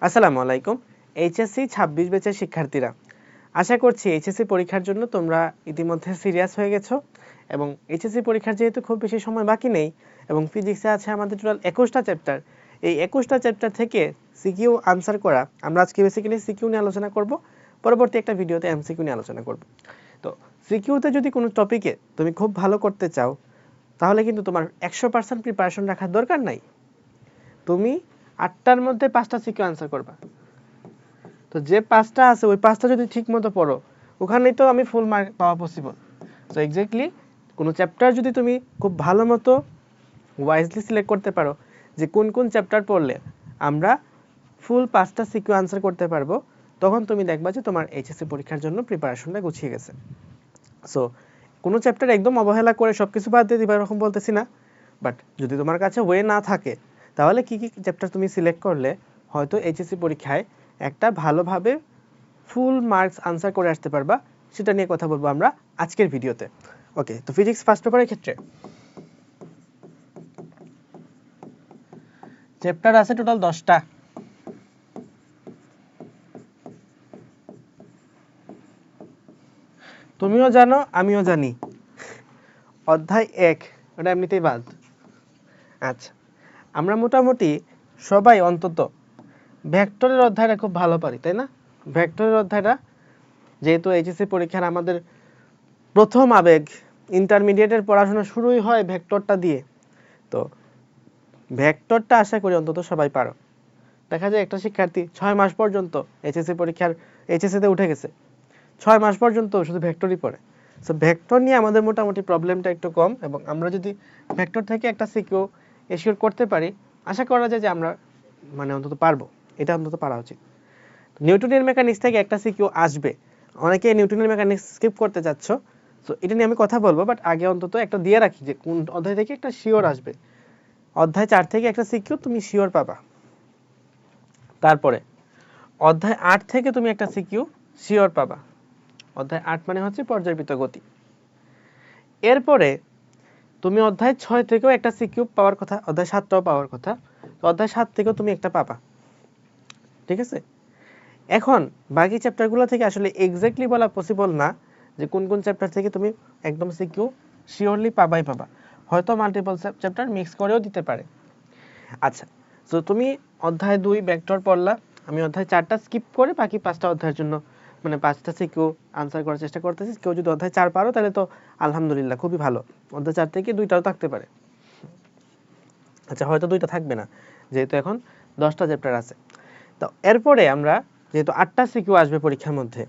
আসসালামু আলাইকুম। এইচএসসি ২৬ ব্যাচের শিক্ষার্থীরা, আশা করছি এইচএসসি পরীক্ষার জন্য তোমরা ইতিমধ্যে সিরিয়াস হয়ে গেছো এবং এইচএসসি পরীক্ষার যেহেতু খুব বেশি সময় বাকি নেই এবং ফিজিক্সে আছে আমাদের টোটাল ২১টা চ্যাপ্টার। এই ২১টা চ্যাপ্টার থেকে সিকিউ আনসার করা, আমরা আজকে বেসিক্যালি সিকিউ নিয়ে আলোচনা করব, পরবর্তী একটা ভিডিওতে এমসিকিউ নিয়ে আলোচনা করব। তো সিকিউতে যদি কোনো টপিকে তুমি খুব ভালো করতে চাও তাহলে কিন্তু তোমার ১০০% প্রিপারেশন রাখার দরকার নাই। তুমি ৮টার মধ্যে ৫টা সিকিউ আনসার করবা। তো যে 5টা আছে ওই 5টা যদি ঠিক মতো পড়ো, ওখানেই তো আমি ফুল মার্ক পাওয়া পসিবল। সো এক্স্যাক্টলি কোনো চ্যাপ্টার যদি তুমি খুব ভালো মতো ওয়াইজলি সিলেক্ট করতে পারো যে কোন কোন চ্যাপ্টার পড়লে আমরা ফুল 5টা সিকিউ আনসার করতে পারবো, তখন তুমি দেখবা যে তোমার এইচএসসি পরীক্ষার জন্য প্রিপারেশনটা গুছিয়ে গেছে। সো কোনো চ্যাপ্টার একদম অবহেলা করে সব কিছু বাদ দিয়ে দিবা এরকম বলতেছি না, বাট যদি তোমার কাছে ওয়ে না থাকে তাহলে কি কি চ্যাপ্টার তুমি সিলেক্ট করলে হয়তো এইচএসসি পরীক্ষায় একটা ভালোভাবে ফুল মার্কস আনসার করে আসতে পারবা, সেটা নিয়ে কথা বলবো আমরা আজকের ভিডিওতে। ওকে, তো ফিজিক্স ফার্স্ট পেপারের ক্ষেত্রে চ্যাপ্টার আছে টোটাল 10টা। তুমিও জানো আমিও জানি, অধ্যায় 1 ওটা এমনিতেই বাদ। আচ্ছা, আমরা মোটামুটি সবাই অন্তত ভেক্টরের অধ্যায়টা খুব ভালো পারি, তাই না? ভেক্টরের অধ্যায়টা যেহেতু এইচএসসি পরীক্ষার আমাদের প্রথম আবেগ, ইন্টারমিডিয়েটের পড়াশোনা শুরুই হয় ভেক্টরটা দিয়ে, তো ভেক্টরটা আশা করি অন্তত সবাই পারো। দেখা যায় একটা শিক্ষার্থী 6 মাস পর্যন্ত এইচএসসিতে উঠে গেছে, 6 মাস পর্যন্ত শুধু ভেক্টরই পড়ে। সো ভেক্টর নিয়ে আমাদের মোটামুটি প্রবলেমটা একটু কম, এবং আমরা যদি ভেক্টর থেকে একটা সিকিউ এশিওর করতে পারি, আশা করা যায় যে আমরা অন্তত পারবো, এটা অন্তত পারা উচিত। নিউটনের মেকানিক্স থেকে একটা সিকিউ আসবে, অনেকে নিউটনের মেকানিক্স স্কিপ করতে চাচ্ছ, সো এটা নিয়ে আমি কথা বলবো, বাট আগে অন্তত একটা দিয়ে রাখি যে কোন অধ্যায় থেকে একটা শিওর আসবে। অধ্যায় 4 থেকে একটা সিকিউ তুমি শিওর পাবা, তারপরে অধ্যায় 8 থেকে তুমি একটা সিকিউ শিওর পাবা। অধ্যায় 8 মানে হচ্ছে পর্যায়বৃত্ত গতি। এরপরে তুমি অধ্যায় 6 থেকেও একটা সিকিউ পাওয়ার কথা, অধ্যায় 7টাও পাওয়ার কথা, তো অধ্যায় 7 থেকেও তুমি একটা পাবা, ঠিক আছে? এখন বাকি চ্যাপ্টারগুলো থেকে আসলে এক্স্যাক্টলি বলা পসিবল না যে কোন কোন চ্যাপ্টার থেকে তুমি একদম সিকিউ শিওরলি পাবাই পাবা, হয়তো মাল্টিপল চ্যাপ্টার মিক্স করেও দিতে পারে। আচ্ছা, তো তুমি অধ্যায় 2 ভেক্টর পড়লা, আমি অধ্যায় 4টা স্কিপ করে বাকি 5টা অধ্যায়ের জন্য 5টা সিকিউ আনসার করার চেষ্টা করতেছি। কেউ যদি অধ্যায় 4 পারো তাহলে তো আলহামদুলিল্লাহ, খুবই ভালো। অধ্যায় 4 থেকে 2টাও থাকতে পারে। আচ্ছা, হয়তো 2টা থাকবে না যেহেতু এখন 10টা চ্যাপ্টার আছে। তো এরপরে আমরা যেহেতু 8টা সিকিউ আসবে পরীক্ষার মধ্যে,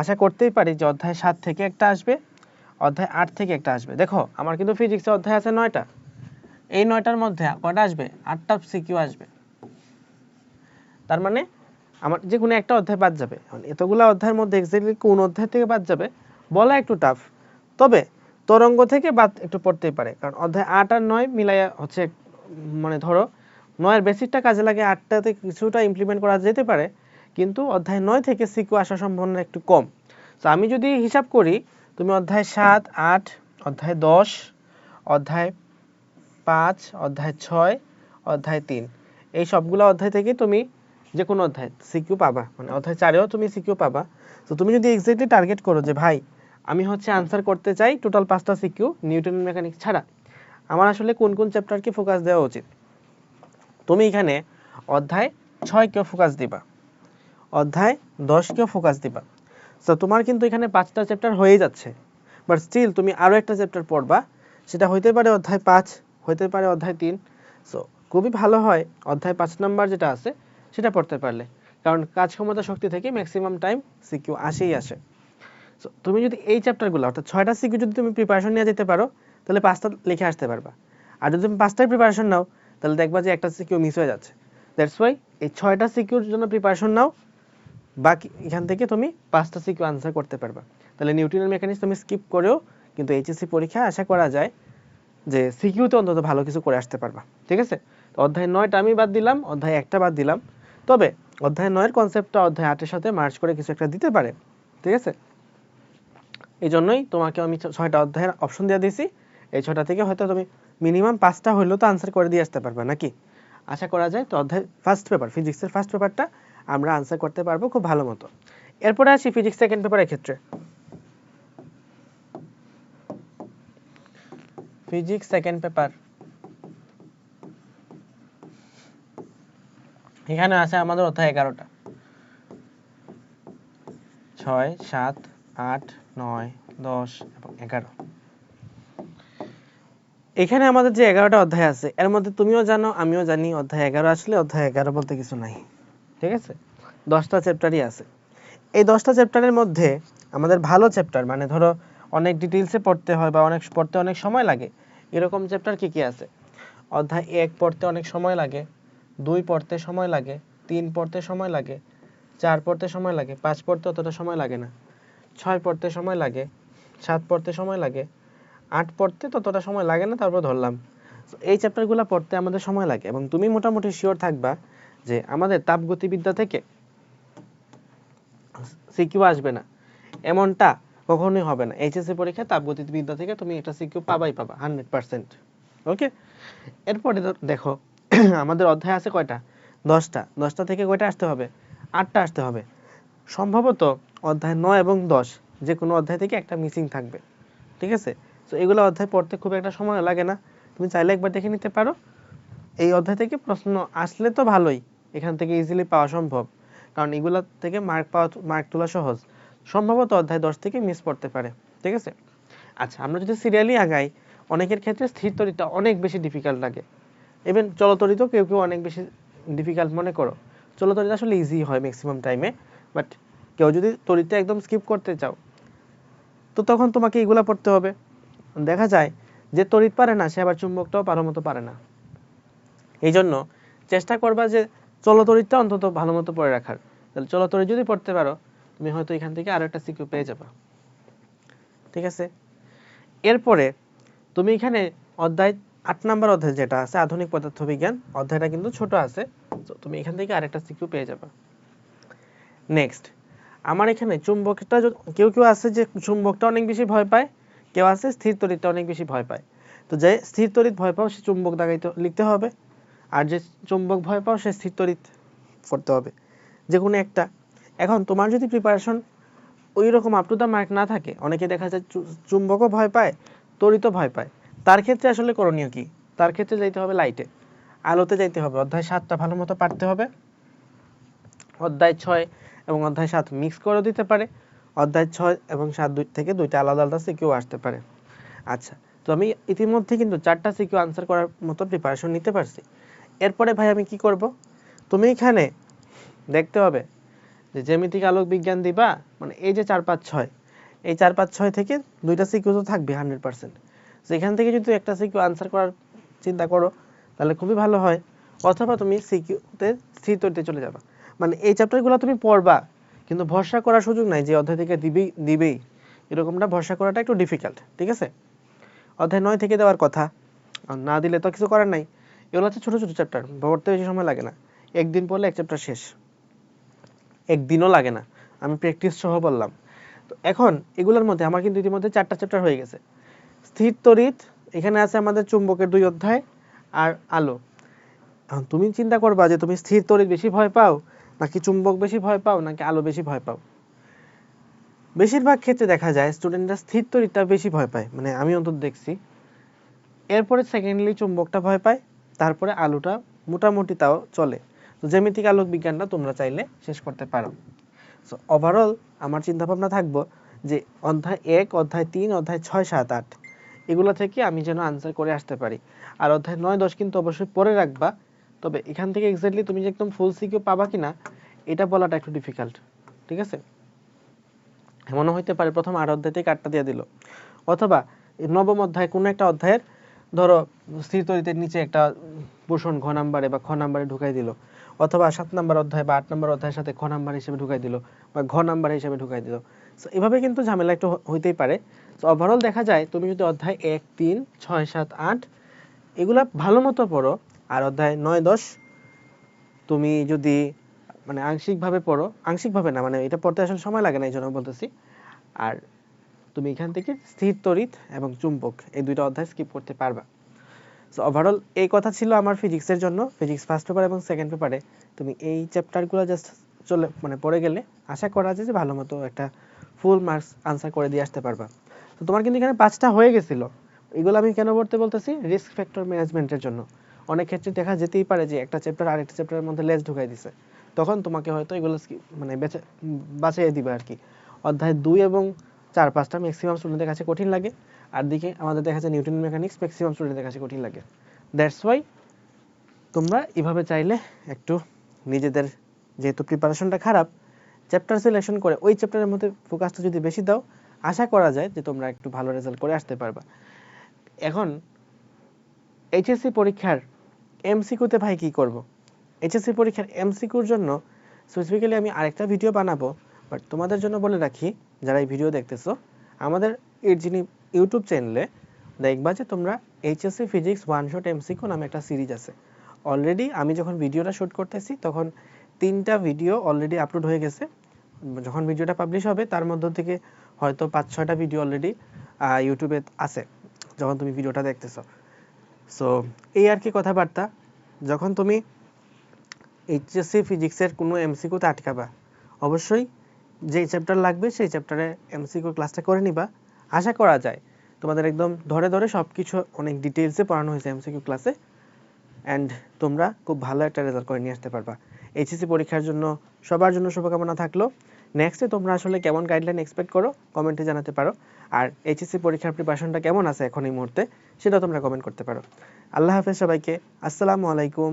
আশা করতেই পারি যে অধ্যায় 7 থেকে একটা আসবে, অধ্যায় 8 থেকে একটা আসবে। দেখো আমার কিন্তু ফিজিক্সে অধ্যায় আছে 9টা, এই 9টার মধ্যে কয়টা আসবে? 8টা সিকিউ আসবে। তার মানে আমার যে কোনো একটা অধ্যায় বাদ যাবে। এতগুলো অধ্যায়ের মধ্যে এক্স্যাক্টলি কোন অধ্যায় থেকে বাদ যাবে বলা একটু টাফ, তবে তরঙ্গ থেকে বাদ একটু পড়তেই পারে, কারণ অধ্যায় 8 আর 9 মিলাইয়া হচ্ছে, ধরো 9 এর বেসিকটা কাজে লাগে, 8টাতে কিছুটা ইমপ্লিমেন্ট করা যেতে পারে, কিন্তু অধ্যায় 9 থেকে সিকিউ আসার সম্ভাবনা একটু কম। তো আমি যদি হিসাব করি, তুমি অধ্যায় 7, 8, অধ্যায় 10, অধ্যায় 5, অধ্যায় 6, অধ্যায় 3, এই সবগুলো অধ্যায় থেকে তুমি যে কোনো অধ্যায় সিকিউ পাবা, অধ্যায় 4এও তুমি সিকিউ পাবা। তো তুমি যদি এক্স্যাক্টলি টার্গেট করো যে ভাই আমি হচ্ছে আনসার করতে চাই টোটাল 5টা সিকিউ নিউটনের মেকানিক্স ছাড়া, আমার আসলে কোন কোন চ্যাপ্টারকে ফোকাস দেওয়া উচিত, তুমি এখানে অধ্যায় 6কেও ফোকাস দিবা, অধ্যায় 10কেও ফোকাস দিবা। সো তোমার কিন্তু এখানে 5টা চ্যাপ্টার হয়ে যাচ্ছে, বাট স্টিল তুমি আরও একটা চ্যাপ্টার পড়বা, সেটা হইতে পারে অধ্যায় 5, হইতে পারে অধ্যায় 3। সো খুবই ভালো হয় অধ্যায় 5 নাম্বার যেটা আছে সেটা পড়তে পারলে, কারণ কাজ ক্ষমতা শক্তি থেকে ম্যাক্সিমাম টাইম সিকিউ আসেই আসে। সো তুমি যদি এই চ্যাপ্টারগুলো অর্থাৎ 6টা সিকিউ যদি তুমি প্রিপারেশন নিয়ে যেতে পারো তাহলে 5টা লিখে আসতে পারবা, আর যদি তুমি 5টায় প্রিপারেশন নাও তাহলে দেখবা যে একটা সিকিউ মিস হয়ে যাচ্ছে। দ্যাটস ওয়াই এই 6টা সিকিউর জন্য প্রিপারেশন নাও, বাকি এখান থেকে তুমি 5টা সিকিউ আনসার করতে পারবা। তাহলে নিউটনের মেকানিক্স তুমি স্কিপ করেও কিন্তু এইচএসসি পরীক্ষায় আশা করা যায় যে সিকিউতে অন্তত ভালো কিছু করে আসতে পারবা, ঠিক আছে? তো অধ্যায় 9টা আমি বাদ দিলাম, অধ্যায় 1টা বাদ দিলাম, তবে অধ্যায় 9-এর কনসেপ্টটা অধ্যায় 8-এর সাথে মার্জ করে কিছু একটা দিতে পারে, ঠিক আছে? এই জন্যই তোমাকে আমি 6টা অধ্যায়ের অপশন দিয়ে দিয়েছি, এই 6টা থেকে হয়তো তুমি মিনিমাম 5টা হইলেও তো আনসার করে দিয়ে আসতে পারবা নাকি? আশা করা যায়। তো অধ্যায় ফার্স্ট পেপার ফিজিক্সের ফার্স্ট পেপারটা আমরা আনসার করতে পারবো খুব ভালো মতো। এরপরে আসি ফিজিক্স সেকেন্ড পেপারের ক্ষেত্রে। ফিজিক্স সেকেন্ড পেপার, এখানে আছে আমাদের অধ্যায় 11টা, 6, 7, 8, 9, 10 এবং 11। এখানে আমাদের যে 11টা অধ্যায় আছে এর মধ্যে তুমিও জানো আমিও জানি অধ্যায় 11 আসলে অধ্যায় 11 বলতে কিছু নাই, ঠিক আছে? 10টা চ্যাপ্টারই আছে। এই 10টা চ্যাপ্টারের মধ্যে আমাদের ভালো চ্যাপ্টার, মানে ধরো অনেক ডিটেইলসে পড়তে হয় বা পড়তে অনেক সময় লাগে, এরকম চ্যাপ্টার কি কি আছে? অধ্যায় 1 পড়তে অনেক সময় লাগে, 2 পড়তে সময় লাগে, 3 পড়তে সময় লাগে, 4 পড়তে সময় লাগে, 5 পড়তে অতটা সময় লাগে না, 6 পড়তে সময় লাগে, 7 পড়তে সময় লাগে, 8 পড়তে ততটা সময় লাগে না, তারপর ধরলাম। এই চ্যাপ্টারগুলো পড়তে আমাদের সময় লাগে এবং তুমি মোটামুটি শিওর থাকবা যে আমাদের তাপগতিবিদ্যা থেকে সিকিউ আসবে না এমনটা কখনোই হবে না। এইচএসসি পরীক্ষায় তাপগতিবিদ্যা থেকে তুমি একটা সিকিউ পাবা 100%। ওকে, এরপরে দেখো আমাদের অধ্যায় আছে কয়টা? 10টা। 10টা থেকে কয়টা আসতে হবে? 8টা আসতে হবে। সম্ভবত অধ্যায় 9 এবং 10 যে কোনো অধ্যায় থেকে একটা মিসিং থাকবে, ঠিক আছে? তো এগুলো অধ্যায় পড়তে খুব একটা সময় লাগে না, তুমি চাইলে একবার দেখে নিতে পারো। এই অধ্যায় থেকে প্রশ্ন আসলে তো ভালোই, এখান থেকে ইজিলি পাওয়া সম্ভব, কারণ এগুলো থেকে মার্ক তোলা সহজ। সম্ভবত অধ্যায় 10 থেকে মিস পড়তে পারে, ঠিক আছে? আচ্ছা, আমরা যদি সিরিয়ালি আগাই, অনেকের ক্ষেত্রে স্থির তড়িৎটা অনেক বেশি ডিফিকাল্ট লাগে, ইভেন চলতড়িৎও কেউ কেউ অনেক বেশি ডিফিকাল্ট মনে করো। চলতড়িৎ আসলে ইজি হয় ম্যাক্সিমাম টাইমে, বাট কেউ যদি তড়িৎটা একদম স্কিপ করতে চাও তো তখন তোমাকে এগুলা পড়তে হবে। দেখা যায় যে তড়িৎ পারে না সে আবার চুম্বকটাও ভালো মতো পারে না, এই জন্য চেষ্টা করবা যে চলতড়িৎটা অন্তত ভালো মতো পড়ে রাখার। তাহলে চলতড়িৎ যদি পড়তে পারো তুমি হয়তো এখান থেকে আরো একটা সিকিউ পেয়ে যাবা, ঠিক আছে? এরপরে তুমি এখানে অধ্যায় 8 নাম্বার অধ্যায় যেটা আছে আধুনিক পদার্থবিজ্ঞান, অধ্যায়টা কিন্তু ছোট আছে, তো তুমি এখান থেকে আরেকটা সিকিউ পেয়ে যাবে। নেক্সট, আমার এখানে চুম্বকটা কেউ কেউ আছে যে চুম্বকটা অনেক বেশি ভয় পায়, কেউ আছে স্থির তড়িৎটা অনেক বেশি ভয় পায়। তো যে স্থির তড়িৎ ভয় পাও সে চুম্বক দাগাইতে লিখতে হবে, আর যে চুম্বক ভয় পাও সে স্থির তড়িৎ করতে হবে, যে কোনো একটা। এখন তোমার যদি প্রিপারেশন ওই রকম আপ টু দ্য মার্ক না থাকে, অনেকে দেখা যায় চুম্বকও ভয় পায় তড়িৎও ভয় পায়, তার ক্ষেত্রে আসলে করণীয় কি? তার ক্ষেত্রে যাইতে হবে লাইটে, আলোতে যাইতে হবে। অধ্যায় 7টা ভালো মতো পারতে হবে, অধ্যায় 6 এবং অধ্যায় 7 মিক্স করে দিতে পারে, অধ্যায় 6 এবং 7 থেকে দুইটা আলাদা আলাদা সিকিউ আসতে পারে। আচ্ছা, তো আমি ইতিমধ্যে কিন্তু 4টা সিকিউ আনসার করার মতো প্রিপারেশন নিতে পারছি। এরপরে ভাই আমি কি করব? তুমি এখানে দেখতে হবে যে জ্যামিতিক আলোক বিজ্ঞান দিবা, মানে এই যে 4, 5, 6, এই 4, 5, 6 থেকে দুইটা সিকিউ তো থাকবে 100%। সেখান থেকে যদি একটা সিকিউ আনসার করার চিন্তা করো তাহলে খুবই ভালো হয়, অথবা তুমি সিকিউতে স্থির তড়িতে চলে যাবা। মানে এই চ্যাপ্টারগুলো তুমি পড়বা কিন্তু ভরসা করার সুযোগ নাই যে অধ্যায় থেকে দিবেই এরকমটা ভরসা করাটা একটু ডিফিকাল্ট, ঠিক আছে? অধ্যায় 9 থেকে দেওয়ার কথা, আর না দিলে তো কিছু করার নাই। এগুলো হচ্ছে ছোট ছোট চ্যাপ্টার, পড়তে বেশি সময় লাগে না, একদিন পড়লে এক চ্যাপ্টার শেষ, একদিনও লাগে না, আমি প্র্যাকটিস সহ বললাম। তো এখন এগুলোর মধ্যে আমার কিন্তু ইতিমধ্যে 4টা চ্যাপ্টার হয়ে গেছে। স্থির তড়িৎ, এখানে আছে আমাদের চুম্বকের 2 অধ্যায় আর আলো। এখন তুমি চিন্তা করবা যে তুমি স্থির তড়িৎ বেশি ভয় পাও নাকি চুম্বক বেশি ভয় পাও নাকি আলো বেশি ভয় পাও। বেশিরভাগ ক্ষেত্রে দেখা যায় স্টুডেন্টরা স্থির তড়িৎটা বেশি ভয় পায়, মানে আমি অন্তত দেখছি। এরপরে সেকেন্ডলি চুম্বকটা ভয় পায়, তারপরে আলোটা মোটামুটি তাও চলে। তো জ্যামিতিক আলোক বিজ্ঞানটা তোমরা চাইলে শেষ করতে পারো। সো ওভারঅল আমার চিন্তা ভাবনা থাকবো যে অধ্যায় 1, অধ্যায় 3, অধ্যায় 6, 7, 8 এগুলো থেকে আমি যেন আনসার করে আসতে পারি। আর অধ্যায় 9, 10 কিন্তু অবশ্যই পরে রাখবা, তবে এখান থেকে এক্স্যাক্টলি তুমি যে একদম ফুল সিকিউ পাবা কিনা এটা বলাটা একটু ডিফিকাল্ট, ঠিক আছে? এমনও হইতে পারে প্রথম 8 অধ্যায় থেকে 8টা দিয়ে দিল, অথবা নবম অধ্যায় কোনো একটা অধ্যায়ের ধরো স্থির তড়িতের নিচে একটা পোর্শন ঘ নাম্বারে বা খ নাম্বারে ঢুকাই দিল, অথবা 7 নাম্বার অধ্যায় বা 8 নাম্বার অধ্যায়ের সাথে খ নাম্বার হিসেবে ঢুকাই দিল বা ঘ নাম্বার হিসেবে ঢুকাই দিল। সো এভাবে কিন্তু ঝামেলা একটু হইতেই পারে। সো ওভারঅল দেখা যায় তুমি যদি অধ্যায় 1, 3, 6, 7, 8 এগুলা ভালো মতো পড়ো, আর অধ্যায় 9, 10 তুমি যদি মানে আংশিকভাবে পড়ো, আংশিকভাবে না মানে এটা পড়তে আসলে সময় লাগে না এই জন্য বলতেছি, আর তুমি এখান থেকে স্থির তড়িৎ এবং চুম্বক এই দুইটা অধ্যায় স্কিপ করতে পারবা। সো ওভারঅল এই কথা ছিল আমার ফিজিক্সের জন্য। ফিজিক্স ফার্স্ট পেপার এবং সেকেন্ড পেপারে তুমি এই চ্যাপ্টারগুলো জাস্ট চলে মানে পড়ে গেলে আশা করা যায় যে ভালো মতো একটা ফুল মার্কস আনসার করে দিয়ে আসতে পারবা। তো তোমার কিন্তু এখানে 5টা হয়ে গেছিল। এগুলো আমি কেন পড়তে বলতেছি, রিস্ক ফ্যাক্টর ম্যানেজমেন্টের জন্য। অনেক ক্ষেত্রে দেখা যেতেই পারে যে একটা চ্যাপ্টার আরেকটা চ্যাপ্টারের মধ্যে লেস ঢুকাই দিছে, তখন তোমাকে হয়তো এগুলো মানে বাঁচিয়ে দিবে আর কি। অধ্যায় 2 এবং 4 5টা ম্যাক্সিমাম স্টুডেন্টের কাছে কঠিন লাগে, আর দিকে আমাদের দেখা যায় নিউটন মেকানিক্স ম্যাক্সিমাম স্টুডেন্টের কাছে কঠিন লাগে। দ্যাটস ওয়াই তোমরা এভাবে চাইলে একটু নিজেদের, যেহেতু প্রিপারেশনটা খারাপ, চ্যাপ্টার সিলেকশন করে ওই চ্যাপ্টারের মধ্যে ফোকাসটা যদি বেশি দাও, আশা করা যায় যে তোমরা একটু ভালো রেজাল্ট করে আসতে পারবা। এখন এইচএসসি পরীক্ষার এমসিকিউতে ভাই কি করব? এইচএসসি পরীক্ষার এমসিকিউর জন্য স্পেসিফিক্যালি আমি আরেকটা ভিডিও বানাবো, বাট তোমাদের জন্য বলে রাখি যারা এই ভিডিও দেখতেছো, আমাদের এর যিনি ইউটিউব চ্যানেলে দেখবা যে তোমরা HSC physics one shot MCQ নামে একটা সিরিজ আছে। অলরেডি আমি যখন ভিডিওটা শ্যুট করতেছি তখন 3টা ভিডিও অলরেডি আপলোড হয়ে গেছে। যখন ভিডিওটা পাবলিশ হবে তার মধ্য থেকে হয়তো 5-6টা ভিডিও অলরেডি ইউটিউবে আছে যখন তুমি ভিডিওটা দেখতেছো। সো এই আর কি কথাবার্তা। যখন তুমি এইচএসসি ফিজিক্সের কোনো এমসিকিউতে আটকাবা, অবশ্যই যেই চ্যাপ্টার লাগবে সেই চ্যাপ্টারে এমসিকিউ ক্লাসটা করে নিবা। আশা করা যায় তোমাদের একদম ধরে ধরে সব কিছু অনেক ডিটেলসে পড়ানো হয়েছে এমসিকিউ ক্লাসে, অ্যান্ড তোমরা খুব ভালো একটা রেজাল্ট করে নিয়ে আসতে পারবা। এইচএসসি পরীক্ষার জন্য সবার জন্য শুভকামনা থাকলো। নেক্সটে তোমরা আসলে কেমন গাইডলাইন এক্সপেক্ট করো কমেন্টে জানাতে পারো, আর এইচএসসি পরীক্ষার প্রিপারেশনটা কেমন আছে এখন এই মুহূর্তে সেটাও তোমরা কমেন্ট করতে পারো। আল্লাহ হাফেজ সবাইকে, আসসালামু আলাইকুম।